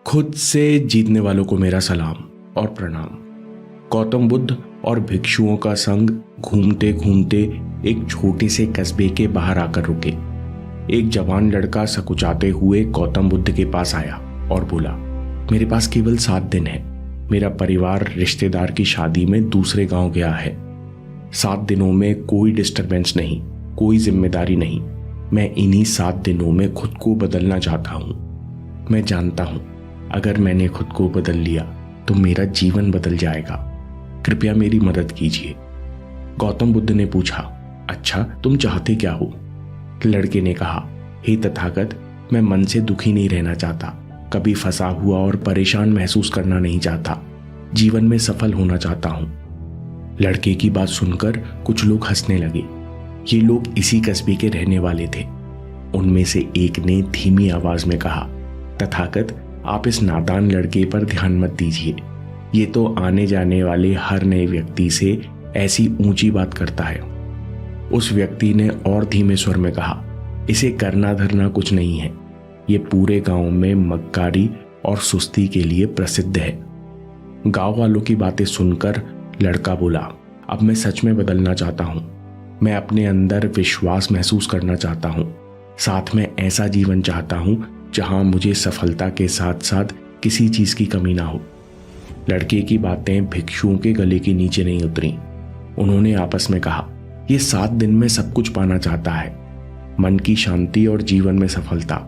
खुद से जीतने वालों को मेरा सलाम और प्रणाम। गौतम बुद्ध और भिक्षुओं का संग घूमते घूमते एक छोटे से कस्बे के बाहर आकर रुके। एक जवान लड़का सकुचाते हुए गौतम बुद्ध के पास आया और बोला, मेरे पास केवल 7 दिन है। मेरा परिवार रिश्तेदार की शादी में दूसरे गांव गया है। 7 दिनों में कोई डिस्टरबेंस नहीं, कोई जिम्मेदारी नहीं। मैं इन्हीं 7 दिनों में खुद को बदलना चाहता हूं। मैं जानता हूं अगर मैंने खुद को बदल लिया तो मेरा जीवन बदल जाएगा। कृपया मेरी मदद कीजिए। गौतम बुद्ध ने पूछा, अच्छा तुम चाहते क्या हो? लड़के ने कहा, हे तथागत, मैं मन से दुखी नहीं रहना चाहता, कभी फंसा हुआ और परेशान महसूस करना नहीं चाहता, जीवन में सफल होना चाहता हूं। लड़के की बात सुनकर कुछ लोग हंसने लगे। ये लोग इसी कस्बे के रहने वाले थे। उनमें से एक ने धीमी आवाज में कहा, तथागत, आप इस नादान लड़के पर ध्यान मत दीजिए। ये तो आने जाने वाले हर नए व्यक्ति से ऐसी ऊंची बात करता है। उस व्यक्ति ने और धीमे स्वर में कहा, इसे करना धरना कुछ नहीं है। ये पूरे गांव में मक्कारी और सुस्ती के लिए प्रसिद्ध है। गांव वालों की बातें सुनकर लड़का बोला, अब मैं सच में बदलना चाहता हूं। मैं अपने अंदर विश्वास महसूस करना चाहता हूं। साथ में ऐसा जीवन चाहता हूं जहां मुझे सफलता के साथ साथ किसी चीज की कमी ना हो। लड़के की बातें भिक्षुओं के गले के नीचे नहीं उतरी। उन्होंने आपस में कहा, यह 7 दिन में सब कुछ पाना चाहता है, मन की शांति और जीवन में सफलता।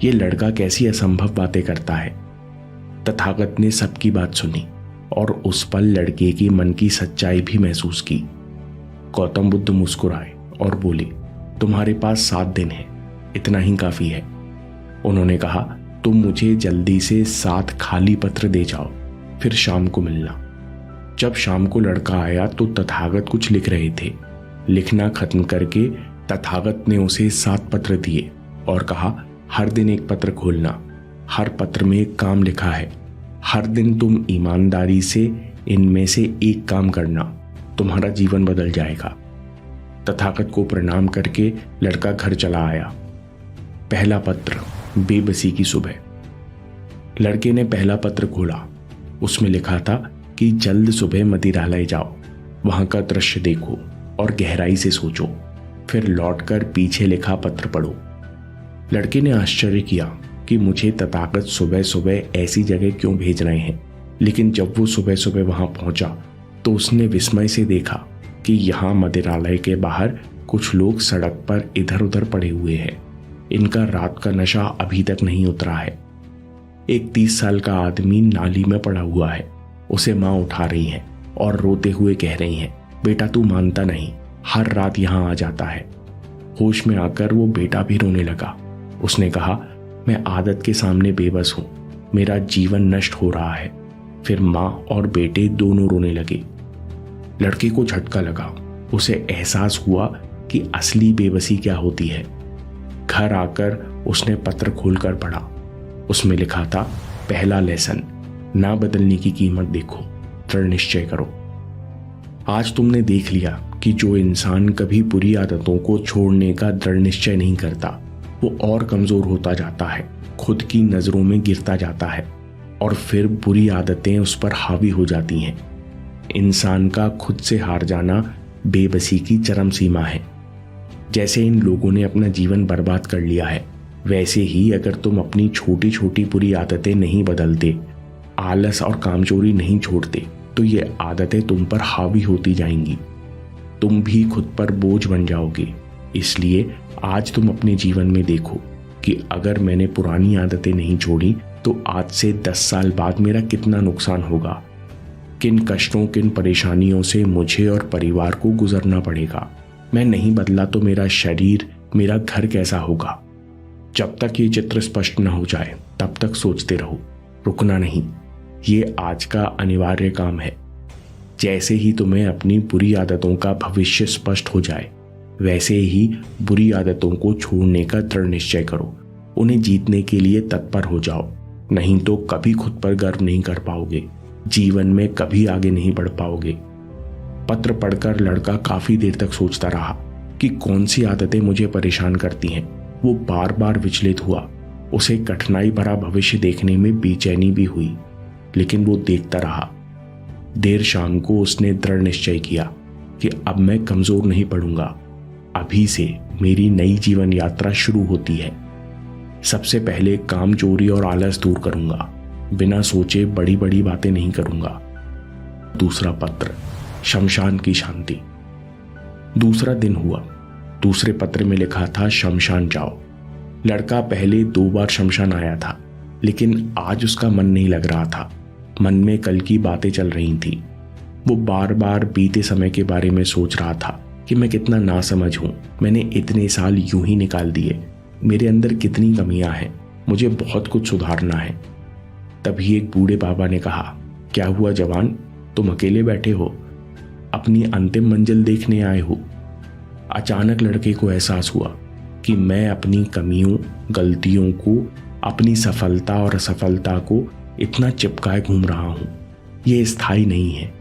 ये लड़का कैसी असंभव बातें करता है। तथागत ने सबकी बात सुनी और उस पल लड़के की मन की सच्चाई भी महसूस की। गौतम बुद्ध मुस्कुराए और बोले, तुम्हारे पास 7 दिन है, इतना ही काफी है। उन्होंने कहा, तुम मुझे जल्दी से 7 खाली पत्र दे जाओ, फिर शाम को मिलना। जब शाम को लड़का आया तो तथागत कुछ लिख रहे थे। लिखना खत्म करके तथागत ने उसे 7 पत्र दिए और कहा, हर दिन एक पत्र खोलना। हर पत्र में एक काम लिखा है। हर दिन तुम ईमानदारी से इनमें से एक काम करना, तुम्हारा जीवन बदल जाएगा। तथागत को प्रणाम करके लड़का घर चला आया। पहला पत्र, बेबसी की सुबह। लड़के ने पहला पत्र खोला। उसमें लिखा था कि जल्द सुबह मदिरालय जाओ, वहां का दृश्य देखो और गहराई से सोचो, फिर लौटकर पीछे लिखा पत्र पढ़ो। लड़के ने आश्चर्य किया कि मुझे तथागत सुबह सुबह ऐसी जगह क्यों भेज रहे हैं। लेकिन जब वो सुबह सुबह वहां पहुंचा तो उसने विस्मय से देखा कि यहाँ मदिरालय के बाहर कुछ लोग सड़क पर इधर उधर पड़े हुए हैं। इनका रात का नशा अभी तक नहीं उतरा है। एक 30 साल का आदमी नाली में पड़ा हुआ है। उसे माँ उठा रही है और रोते हुए कह रही है, बेटा तू मानता नहीं, हर रात यहाँ आ जाता है। होश में आकर वो बेटा भी रोने लगा। उसने कहा, मैं आदत के सामने बेबस हूं, मेरा जीवन नष्ट हो रहा है। फिर माँ और बेटे दोनों रोने लगे। लड़के को झटका लगा। उसे एहसास हुआ कि असली बेबसी क्या होती है। घर आकर उसने पत्र खोलकर पढ़ा। उसमें लिखा था, पहला लेसन, ना बदलने की कीमत देखो, दृढ़ निश्चय करो। आज तुमने देख लिया कि जो इंसान कभी बुरी आदतों को छोड़ने का दृढ़ निश्चय नहीं करता, वो और कमजोर होता जाता है, खुद की नजरों में गिरता जाता है और फिर बुरी आदतें उस पर हावी हो जाती हैं। इंसान का खुद से हार जाना बेबसी की चरम सीमा है। जैसे इन लोगों ने अपना जीवन बर्बाद कर लिया है, वैसे ही अगर तुम अपनी छोटी छोटी बुरी आदतें नहीं बदलते, आलस और कामचोरी नहीं छोड़ते, तो ये आदतें तुम पर हावी होती जाएंगी। तुम भी खुद पर बोझ बन जाओगे। इसलिए आज तुम अपने जीवन में देखो कि अगर मैंने पुरानी आदतें नहीं छोड़ी तो आज से 10 साल बाद मेरा कितना नुकसान होगा, किन कष्टों, किन परेशानियों से मुझे और परिवार को गुजरना पड़ेगा। मैं नहीं बदला तो मेरा शरीर, मेरा घर कैसा होगा। जब तक ये चित्र स्पष्ट न हो जाए तब तक सोचते रहो, रुकना नहीं। ये आज का अनिवार्य काम है। जैसे ही तुम्हें अपनी बुरी आदतों का भविष्य स्पष्ट हो जाए, वैसे ही बुरी आदतों को छोड़ने का दृढ़ निश्चय करो। उन्हें जीतने के लिए तत्पर हो जाओ, नहीं तो कभी खुद पर गर्व नहीं कर पाओगे, जीवन में कभी आगे नहीं बढ़ पाओगे। पत्र पढ़कर लड़का काफी देर तक सोचता रहा कि कौन सी आदतें मुझे परेशान करती हैं। वो बार बार विचलित हुआ। उसे कठिनाई भरा भविष्य देखने में बेचैनी भी हुई, लेकिन वो देखता रहा। देर शाम को उसने दृढ़ निश्चय किया कि अब मैं कमजोर नहीं पड़ूंगा। अभी से मेरी नई जीवन यात्रा शुरू होती है। सबसे पहले काम चोरी और आलस दूर करूंगा। बिना सोचे बड़ी बड़ी बातें नहीं करूंगा। दूसरा पत्र, शमशान की शांति। दूसरा दिन हुआ। दूसरे पत्र में लिखा था, शमशान जाओ। लड़का पहले 2 बार शमशान आया था, लेकिन आज उसका मन नहीं लग रहा था। मन में कल की बातें चल रही थी। वो बार बार बीते समय के बारे में सोच रहा था कि मैं कितना नासमझ हूं। मैंने इतने साल यूं ही निकाल दिए। मेरे अंदर कितनी कमियां हैं। मुझे बहुत कुछ सुधारना है। तभी एक बूढ़े बाबा ने कहा, क्या हुआ जवान, तुम अकेले बैठे हो? अपनी अंतिम मंजिल देखने आए हो? अचानक लड़के को एहसास हुआ कि मैं अपनी कमियों, गलतियों को, अपनी सफलता और असफलता को इतना चिपकाए घूम रहा हूं। ये स्थायी नहीं है।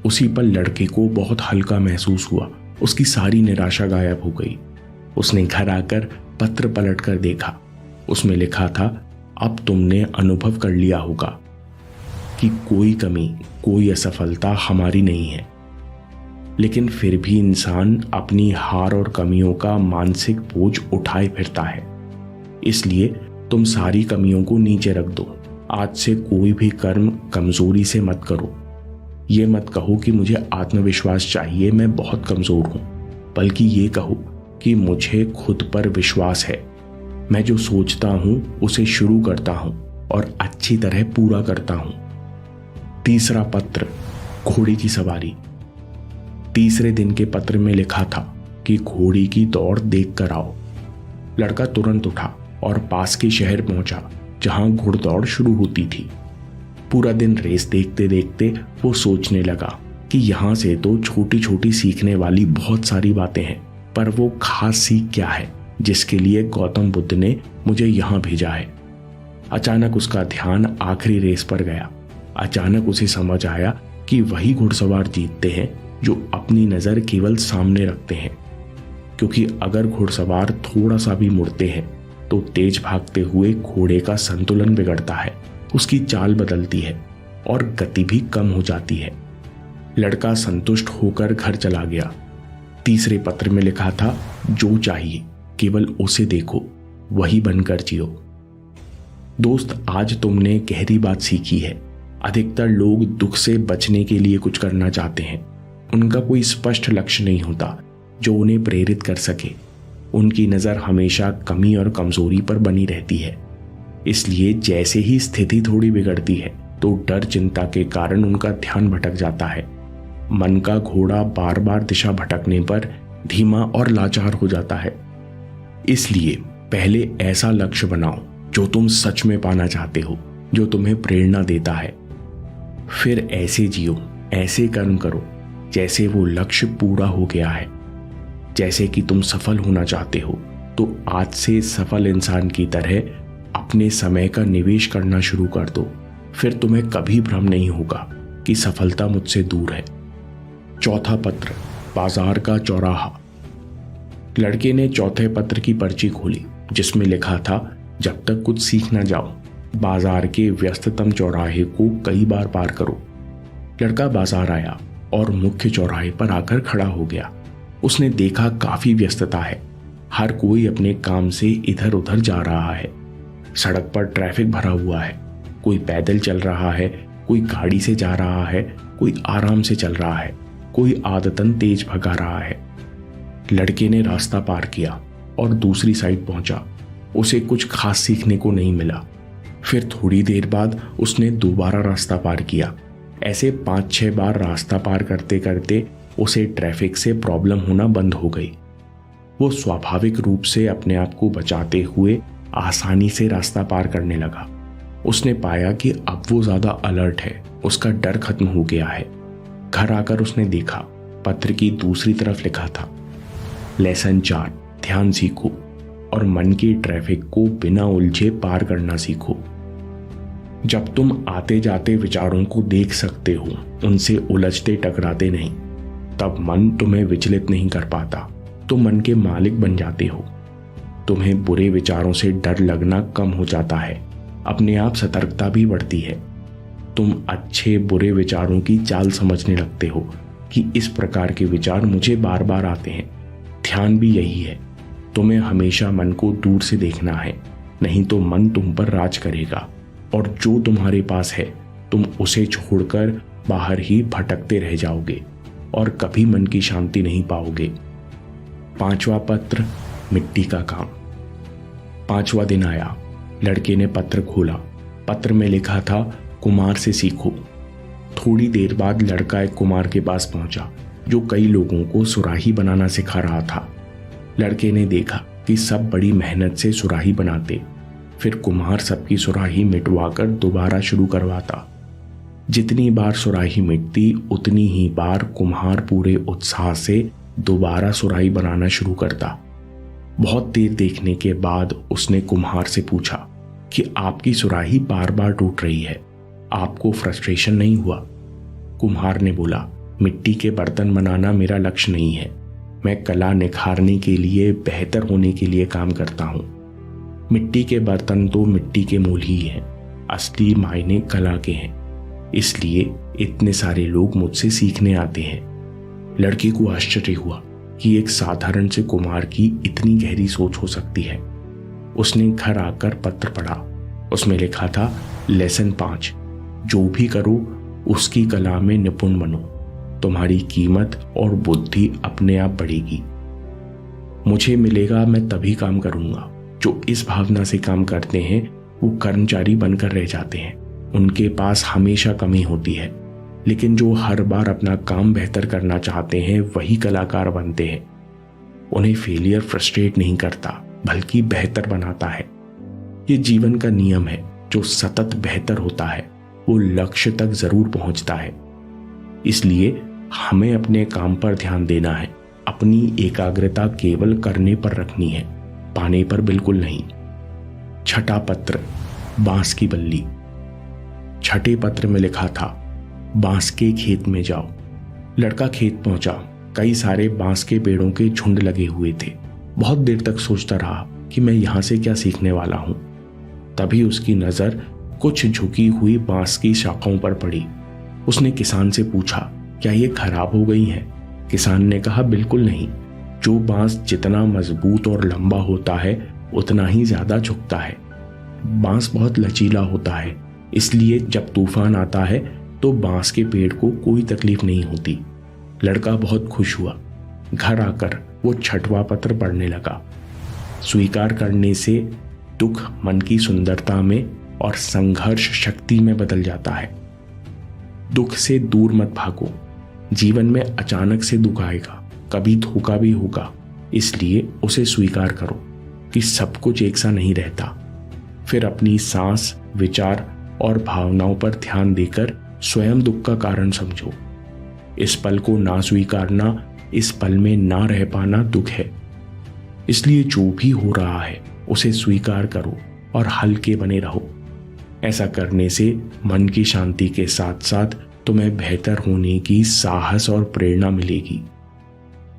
उसी पल लड़के को बहुत हल्का महसूस हुआ। उसकी सारी निराशा गायब हो गई। उसने घर आकर पत्र पलट कर देखा। उसमें लिखा था, अब तुमने अनुभव कर लिया होगा कि कोई कमी, कोई असफलता हमारी नहीं है, लेकिन फिर भी इंसान अपनी हार और कमियों का मानसिक बोझ उठाए फिरता है। इसलिए तुम सारी कमियों को नीचे रख दो। आज से कोई भी कर्म कमजोरी से मत करो। ये मत कहो कि मुझे आत्मविश्वास चाहिए, मैं बहुत कमजोर हूं, बल्कि ये कहो कि मुझे खुद पर विश्वास है। मैं जो सोचता हूं उसे शुरू करता हूं और अच्छी तरह पूरा करता हूं। तीसरा पत्र, घोड़े की सवारी। तीसरे दिन के पत्र में लिखा था कि घोड़े की दौड़ देख कर आओ। लड़का तुरंत उठा और पास के शहर पहुंचा जहां घुड़दौड़ शुरू होती थी। पूरा दिन रेस देखते देखते वो सोचने लगा कि यहां से तो छोटी छोटी सीखने वाली बहुत सारी बातें हैं, पर वो खास सीख क्या है जिसके लिए गौतम बुद्ध ने मुझे यहां भेजा है। अचानक उसका ध्यान आखिरी रेस पर गया। अचानक उसे समझ आया कि वही घुड़सवार जीतते हैं जो अपनी नजर केवल सामने रखते हैं, क्योंकि अगर घुड़सवार थोड़ा सा भी मुड़ते हैं तो तेज भागते हुए घोड़े का संतुलन बिगड़ता है, उसकी चाल बदलती है और गति भी कम हो जाती है। लड़का संतुष्ट होकर घर चला गया। तीसरे पत्र में लिखा था, जो चाहिए केवल उसे देखो, वही बनकर जियो। दोस्त, आज तुमने गहरी बात सीखी है। अधिकतर लोग दुख से बचने के लिए कुछ करना चाहते हैं। उनका कोई स्पष्ट लक्ष्य नहीं होता जो उन्हें प्रेरित कर सके। उनकी नजर हमेशा कमी और कमजोरी पर बनी रहती है। इसलिए जैसे ही स्थिति थोड़ी बिगड़ती है तो डर, चिंता के कारण उनका ध्यान भटक जाता है। मन का घोड़ा बार बार दिशा भटकने पर धीमा और लाचार हो जाता है। इसलिए पहले ऐसा लक्ष्य बनाओ जो तुम सच में पाना चाहते हो, जो तुम्हें प्रेरणा देता है। फिर ऐसे जियो, ऐसे कर्म करो जैसे वो लक्ष्य पूरा हो गया है। जैसे कि तुम सफल होना चाहते हो तो आज से सफल इंसान की तरह अपने समय का निवेश करना शुरू कर दो। फिर तुम्हें कभी भ्रम नहीं होगा कि सफलता मुझसे दूर है। चौथा पत्र, बाजार का चौराहा। लड़के ने चौथे पत्र की पर्ची खोली जिसमें लिखा था, जब तक कुछ सीख ना जाओ, बाजार के व्यस्ततम चौराहे को कई बार पार करो। लड़का बाजार आया और मुख्य चौराहे पर आकर खड़ा हो गया। उसने देखा काफी व्यस्तता है। हर कोई अपने काम से इधर उधर जा रहा है। सड़क पर ट्रैफिक भरा हुआ है। कोई पैदल चल रहा है, कोई गाड़ी से जा रहा है, कोई आराम से चल रहा है, कोई आदतन तेज भगा रहा है। लड़के ने रास्ता पार किया और दूसरी साइड पहुंचा। उसे कुछ खास सीखने को नहीं मिला। फिर थोड़ी देर बाद उसने दोबारा रास्ता पार किया। ऐसे 5-6 बार रास्ता पार करते करते उसे ट्रैफिक से प्रॉब्लम होना बंद हो गई। वो स्वाभाविक रूप से अपने आप को बचाते हुए आसानी से रास्ता पार करने लगा। उसने पाया कि अब वो ज्यादा अलर्ट है, उसका डर खत्म हो गया है। घर आकर उसने देखा, पत्र की दूसरी तरफ लिखा था, लेसन 4, ध्यान सीखो और मन की ट्रैफिक को बिना उलझे पार करना सीखो। जब तुम आते जाते विचारों को देख सकते हो, उनसे उलझते टकराते नहीं, तब मन तुम्हें विचलित नहीं कर पाता। तुम मन के मालिक बन जाते हो। तुम्हें बुरे विचारों से डर लगना कम हो जाता है, अपने आप सतर्कता भी बढ़ती है। तुम अच्छे बुरे विचारों की चाल समझने लगते हो कि इस प्रकार के विचार मुझे बार बार आते हैं। ध्यान भी यही है, तुम्हें हमेशा मन को दूर से देखना है, नहीं तो मन तुम पर राज करेगा और जो तुम्हारे पास है तुम उसे छोड़कर बाहर ही भटकते रह जाओगे और कभी मन की शांति नहीं पाओगे। 5वां पत्र, मिट्टी का काम। 5वां दिन आया। लड़के ने पत्र खोला। पत्र में लिखा था, कुमार से सीखो। थोड़ी देर बाद लड़का एक कुमार के पास पहुंचा जो कई लोगों को सुराही बनाना सिखा रहा था। लड़के ने देखा कि सब बड़ी मेहनत से सुराही बनाते, फिर कुम्हार सबकी सुराही मिटवाकर दोबारा शुरू करवाता। जितनी बार सुराही मिटती उतनी ही बार कुम्हार पूरे उत्साह से दोबारा सुराही बनाना शुरू करता। बहुत देर देखने के बाद उसने कुम्हार से पूछा कि आपकी सुराही बार बार टूट रही है, आपको फ्रस्ट्रेशन नहीं हुआ? कुम्हार ने बोला, मिट्टी के बर्तन बनाना मेरा लक्ष्य नहीं है, मैं कला निखारने के लिए, बेहतर होने के लिए काम करता हूं। मिट्टी के बर्तन तो मिट्टी के मूल ही हैं, असली मायने कला के हैं, इसलिए इतने सारे लोग मुझसे सीखने आते हैं। लड़के को आश्चर्य हुआ कि एक साधारण से कुम्हार की इतनी गहरी सोच हो सकती है। उसने घर आकर पत्र पढ़ा। उसमें लिखा था, लेसन 5, जो भी करो उसकी कला में निपुण बनो, तुम्हारी कीमत और बुद्धि अपने आप बढ़ेगी। मुझे मिलेगा, मैं तभी काम करूंगा। जो इस भावना से काम करते हैं वो कर्मचारी बनकर रह जाते हैं, उनके पास हमेशा कमी होती है। लेकिन जो हर बार अपना काम बेहतर करना चाहते हैं वही कलाकार बनते हैं। उन्हें फेलियर फ्रस्ट्रेट नहीं करता बल्कि बेहतर बनाता है। ये जीवन का नियम है, जो सतत बेहतर होता है वो लक्ष्य तक जरूर पहुंचता है। इसलिए हमें अपने काम पर ध्यान देना है, अपनी एकाग्रता केवल करने पर रखनी है, पाने पर बिल्कुल नहीं। 6वां पत्र, बांस की बल्ली। 6ठे पत्र में लिखा था, बांस के खेत में जाओ। लड़का खेत पहुंचा। कई सारे बांस के पेड़ों के झुंड लगे हुए थे। बहुत देर तक सोचता रहा कि मैं यहां से क्या सीखने वाला हूं। तभी उसकी नजर कुछ झुकी हुई बांस की शाखाओं पर पड़ी। उसने किसान से पूछा, क्या ये खराब हो गई हैं? किसान ने कहा, बिल्कुल नहीं। जो बांस जितना मजबूत और लंबा होता है उतना ही ज्यादा झुकता है। बांस बहुत लचीला होता है, इसलिए जब तूफान आता है तो बांस के पेड़ को कोई तकलीफ नहीं होती। लड़का बहुत खुश हुआ। घर आकर वो 6वां पत्र पढ़ने लगा। स्वीकार करने से दुख मन की सुंदरता में और संघर्ष शक्ति में बदल जाता है। दुख से दूर मत भागो। जीवन में अचानक से दुख आएगा, कभी धोखा भी होगा, इसलिए उसे स्वीकार करो कि सब कुछ एक सा नहीं रहता। फिर अपनी सांस, विचार और भावनाओं पर ध्यान देकर स्वयं दुख का कारण समझो। इस पल को ना स्वीकारना, इस पल में ना रह पाना दुख है। इसलिए जो भी हो रहा है उसे स्वीकार करो और हल्के बने रहो। ऐसा करने से मन की शांति के साथ साथ तुम्हें बेहतर होने की साहस और प्रेरणा मिलेगी।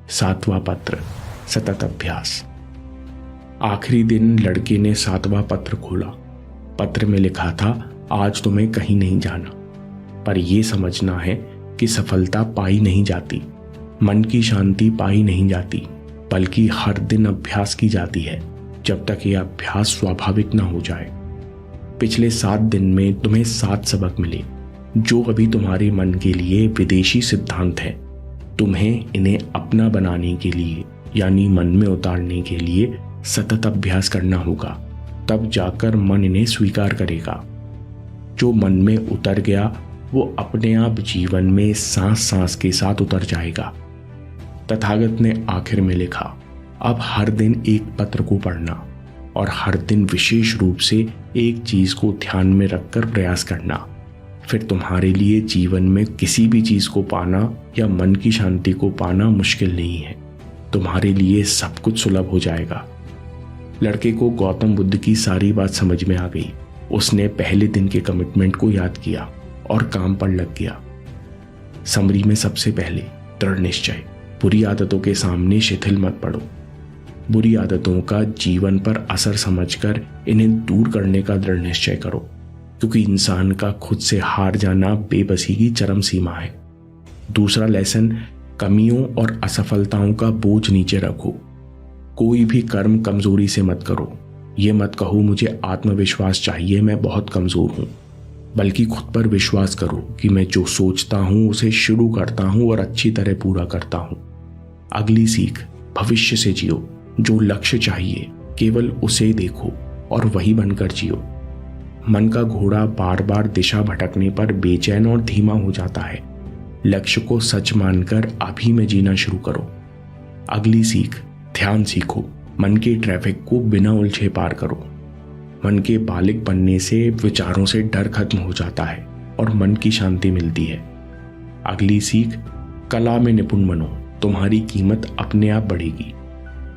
7वां पत्र, सतत अभ्यास। आखिरी दिन लड़के ने 7वां पत्र खोला। पत्र में लिखा था, आज तुम्हें कहीं नहीं जाना, पर यह समझना है कि सफलता पाई नहीं जाती, मन की शांति पाई नहीं जाती, बल्कि हर दिन अभ्यास की जाती है, जब तक यह अभ्यास स्वाभाविक ना हो जाए। पिछले 7 दिन में तुम्हें 7 सबक मिले, जो अभी तुम्हारे मन के लिए विदेशी सिद्धांत हैं। तुम्हें इन्हें अपना बनाने के लिए, यानी मन में उतारने के लिए सतत अभ्यास करना होगा, तब जाकर मन इन्हें स्वीकार करेगा। जो मन में उतर गया वो अपने आप जीवन में सांस सांस के साथ उतर जाएगा। तथागत ने आखिर में लिखा, अब हर दिन एक पत्र को पढ़ना और हर दिन विशेष रूप से एक चीज को ध्यान में रखकर प्रयास करना। फिर तुम्हारे लिए जीवन में किसी भी चीज को पाना या मन की शांति को पाना मुश्किल नहीं है। तुम्हारे लिए सब कुछ सुलभ हो जाएगा। लड़के को गौतम बुद्ध की सारी बात समझ में आ गई। उसने पहले दिन के कमिटमेंट को याद किया और काम पर लग गया। समरी में सबसे पहले दृढ़ निश्चय, बुरी आदतों के सामने शिथिल मत पड़ो। बुरी आदतों का जीवन पर असर समझकर इन्हें दूर करने का दृढ़ निश्चय करो, क्योंकि इंसान का खुद से हार जाना बेबसी की चरम सीमा है। दूसरा लेसन, कमियों और असफलताओं का बोझ नीचे रखो। कोई भी कर्म कमजोरी से मत करो। ये मत कहो मुझे आत्मविश्वास चाहिए, मैं बहुत कमजोर हूं, बल्कि खुद पर विश्वास करो कि मैं जो सोचता हूं उसे शुरू करता हूं और अच्छी तरह पूरा करता हूं। अगली सीख, भविष्य से जियो। जो लक्ष्य चाहिए केवल उसे देखो और वही बनकर जियो। मन का घोड़ा बार बार दिशा भटकने पर बेचैन और धीमा हो जाता है। लक्ष्य को सच मानकर अभी में जीना शुरू करो। अगली सीख, ध्यान सीखो। मन के ट्रैफिक को बिना उलझे पार करो। मन के बालिक बनने से विचारों से डर खत्म हो जाता है और मन की शांति मिलती है। अगली सीख, कला में निपुण बनो, तुम्हारी कीमत अपने आप बढ़ेगी।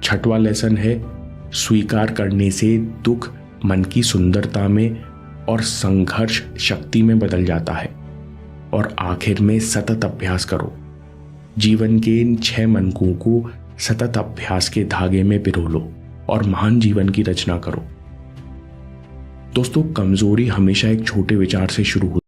छठवां लेसन है, स्वीकार करने से दुख मन की सुंदरता में और संघर्ष शक्ति में बदल जाता है। और आखिर में सतत अभ्यास करो। जीवन के इन 6 मनकों को सतत अभ्यास के धागे में पिरो लो और महान जीवन की रचना करो। दोस्तों, कमजोरी हमेशा एक छोटे विचार से शुरू होती है।